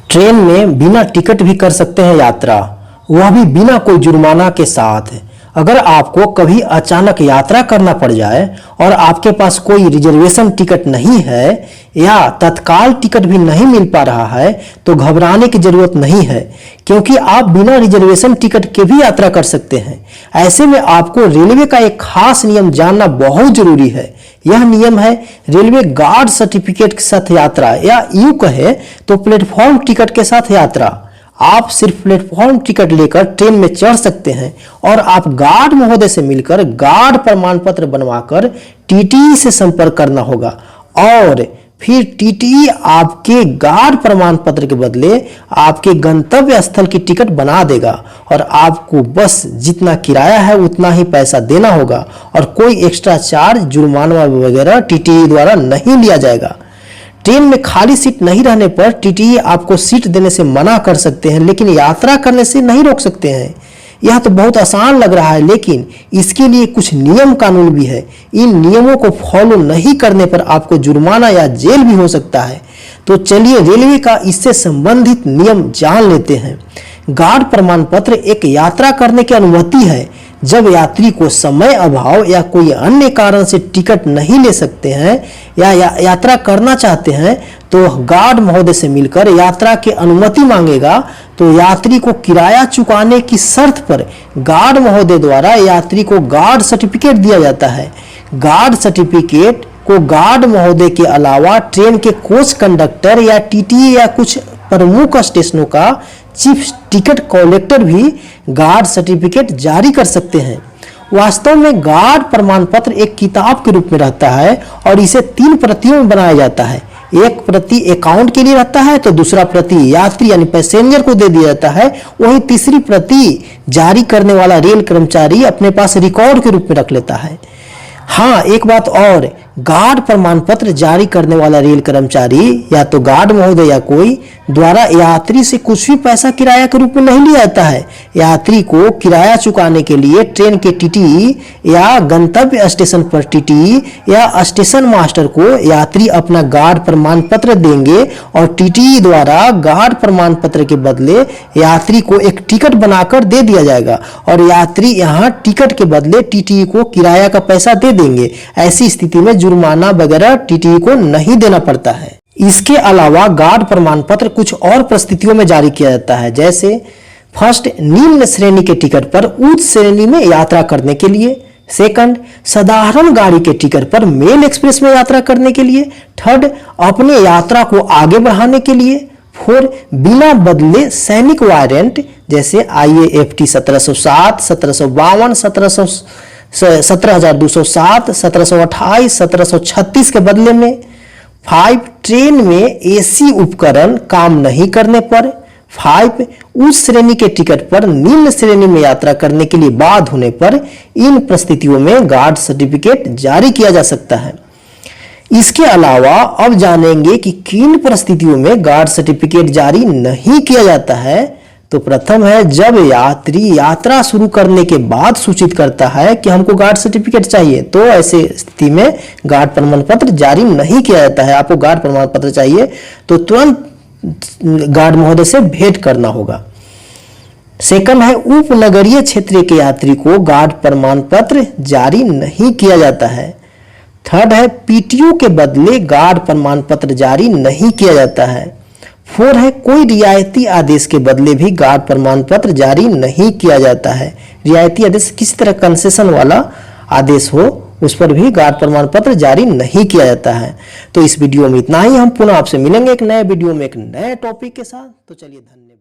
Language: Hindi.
ट्रेन में बिना टिकट भी कर सकते हैं यात्रा, वह भी बिना कोई जुर्माना के साथ। अगर आपको कभी अचानक यात्रा करना पड़ जाए और आपके पास कोई रिजर्वेशन टिकट नहीं है या तत्काल टिकट भी नहीं मिल पा रहा है तो घबराने की जरूरत नहीं है, क्योंकि आप बिना रिजर्वेशन टिकट के भी यात्रा कर सकते हैं। ऐसे में आपको रेलवे का एक खास नियम जानना बहुत जरूरी है। यह नियम है रेलवे गार्ड सर्टिफिकेट के साथ यात्रा, या यूं कहे तो प्लेटफॉर्म टिकट के साथ यात्रा। आप सिर्फ प्लेटफॉर्म टिकट लेकर ट्रेन में चढ़ सकते हैं और आप गार्ड महोदय से मिलकर गार्ड प्रमाण पत्र बनवाकर टीटीई से संपर्क करना होगा और फिर टीटीई आपके गार्ड प्रमाण पत्र के बदले आपके गंतव्य स्थल की टिकट बना देगा और आपको बस जितना किराया है उतना ही पैसा देना होगा और कोई एक्स्ट्रा चार्ज, जुर्माना वगैरह टीटीई द्वारा नहीं लिया जाएगा। ट्रेन में खाली सीट नहीं रहने पर टीटीई आपको सीट देने से मना कर सकते हैं, लेकिन यात्रा करने से नहीं रोक सकते हैं। यह तो बहुत आसान लग रहा है, लेकिन इसके लिए कुछ नियम कानून भी है। इन नियमों को फॉलो नहीं करने पर आपको जुर्माना या जेल भी हो सकता है। तो चलिए रेलवे का इससे संबंधित नियम जान लेते हैं। गार्ड प्रमाण पत्र एक यात्रा करने की अनुमति है। जब यात्री को समय अभाव या कोई अन्य कारण से टिकट नहीं ले सकते हैं या यात्रा करना चाहते हैं तो गार्ड महोदय से मिलकर यात्रा की अनुमति मांगेगा। तो यात्री को किराया चुकाने की शर्त पर गार्ड महोदय द्वारा यात्री को गार्ड सर्टिफिकेट दिया जाता है। गार्ड सर्टिफिकेट को गार्ड महोदय के अलावा ट्रेन के कोच कंडक्टर या टीटीई या कुछ प्रमुख स्टेशनों का चीफ टिकट कलेक्टर भी गार्ड सर्टिफिकेट जारी कर सकते हैं। वास्तव में गार्ड प्रमाण पत्र एक किताब के रूप में रहता है और इसे 3 प्रतियों में बनाया जाता है। एक प्रति अकाउंट के लिए रहता है तो दूसरा प्रति यात्री यानी पैसेंजर को दे दिया जाता है, वहीं तीसरी प्रति जारी करने वाला रेल कर्मचारी अपने पास रिकॉर्ड के रूप में रख लेता है। हाँ, एक बात और, गार्ड प्रमाण पत्र जारी करने वाला रेल कर्मचारी या तो गार्ड महोदय या कोई द्वारा यात्री से कुछ भी पैसा किराया के रूप में नहीं लिया जाता है। यात्री को किराया चुकाने के लिए ट्रेन के टीटीई या गंतव्य स्टेशन पर टीटीई या स्टेशन मास्टर को यात्री अपना गार्ड प्रमाण पत्र देंगे और टीटीई द्वारा गार्ड प्रमाण पत्र के बदले यात्री को एक टिकट बनाकर दे दिया जाएगा और यात्री यहाँ टिकट के बदले टीटीई को किराया का पैसा दे देंगे। ऐसी स्थिति में जुर्माना वगैरह टीटीई को नहीं देना पड़ता है। इसके अलावा गार्ड प्रमाण पत्र कुछ और परिस्थितियों में जारी किया जाता है, जैसे फर्स्ट, निम्न श्रेणी के टिकट पर उच्च श्रेणी में यात्रा करने के लिए। सेकंड, साधारण गाड़ी के टिकट पर मेल एक्सप्रेस में यात्रा करने के लिए। थर्ड, अपने यात्रा को आगे बढ़ाने के लिए। फोर, बिना बदले सैनिक वारंट जैसे IAFT 1707, 1752, 17,207, 1728, 1736 के बदले में। 5, ट्रेन में AC उपकरण काम नहीं करने पर। 5, उच्च श्रेणी के टिकट पर निम्न श्रेणी में यात्रा करने के लिए बाध्य होने पर इन परिस्थितियों में गार्ड सर्टिफिकेट जारी किया जा सकता है। इसके अलावा अब जानेंगे कि किन परिस्थितियों में गार्ड सर्टिफिकेट जारी नहीं किया जाता है। तो प्रथम है जब यात्री यात्रा शुरू करने के बाद सूचित करता है कि हमको गार्ड सर्टिफिकेट चाहिए, तो ऐसे स्थिति में गार्ड प्रमाण पत्र जारी नहीं किया जाता है। आपको गार्ड प्रमाण पत्र चाहिए तो तुरंत गार्ड महोदय से भेंट करना होगा। सेकंड है उपनगरीय क्षेत्र के यात्री को गार्ड प्रमाण पत्र जारी नहीं किया जाता है। थर्ड है PTO के बदले गार्ड प्रमाण पत्र जारी नहीं किया जाता है। 4 है कोई रियायती आदेश के बदले भी गार्ड प्रमाण पत्र जारी नहीं किया जाता है। रियायती आदेश किसी तरह कंसेशन वाला आदेश हो उस पर भी गार्ड प्रमाण पत्र जारी नहीं किया जाता है। तो इस वीडियो में इतना ही। हम पुनः आपसे मिलेंगे एक नए वीडियो में एक नए टॉपिक के साथ। तो चलिए, धन्यवाद।